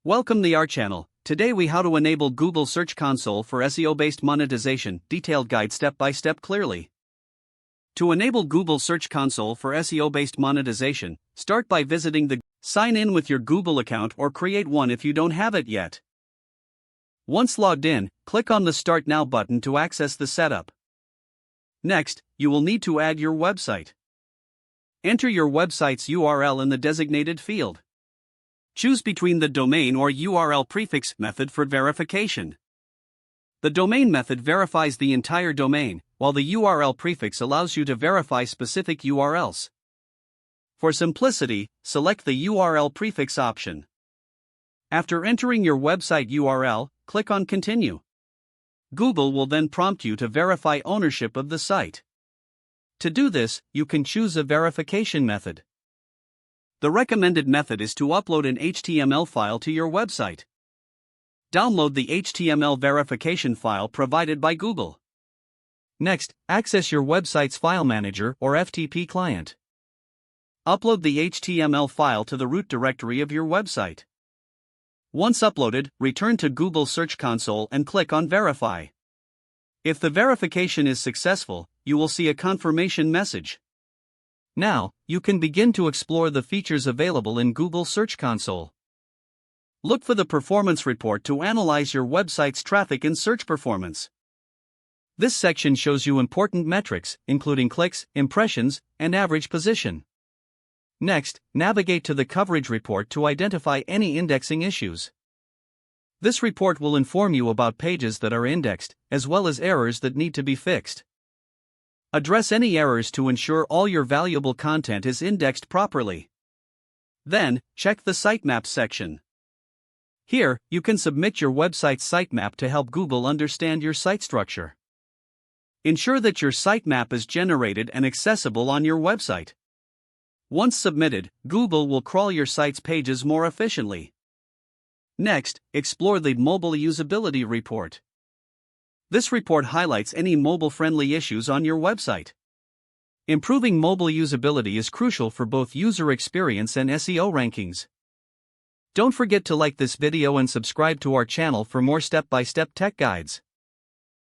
Welcome to our channel. Today we how to enable Google Search Console for SEO-based monetization, detailed guide step by step clearly. To enable Google Search Console for SEO-based monetization, start by visiting the sign in with your Google account or create one if you don't have it yet. Once logged in, click on the Start Now button to access the setup. Next, you will need to add your website. Enter your website's URL in the designated field. Choose between the domain or URL prefix method for verification. The domain method verifies the entire domain, while the URL prefix allows you to verify specific URLs. For simplicity, select the URL prefix option. After entering your website URL, click on Continue. Google will then prompt you to verify ownership of the site. To do this, you can choose a verification method. The recommended method is to upload an HTML file to your website. Download the HTML verification file provided by Google. Next, access your website's file manager or FTP client. Upload the HTML file to the root directory of your website. Once uploaded, return to Google Search Console and click on Verify. If the verification is successful, you will see a confirmation message. Now, you can begin to explore the features available in Google Search Console. Look for the performance report to analyze your website's traffic and search performance. This section shows you important metrics, including clicks, impressions, and average position. Next, navigate to the coverage report to identify any indexing issues. This report will inform you about pages that are indexed, as well as errors that need to be fixed. Address any errors to ensure all your valuable content is indexed properly. Then, check the Sitemap section. Here, you can submit your website's sitemap to help Google understand your site structure. Ensure that your sitemap is generated and accessible on your website. Once submitted, Google will crawl your site's pages more efficiently. Next, explore the Mobile Usability Report. This report highlights any mobile-friendly issues on your website. Improving mobile usability is crucial for both user experience and SEO rankings. Don't forget to like this video and subscribe to our channel for more step-by-step tech guides.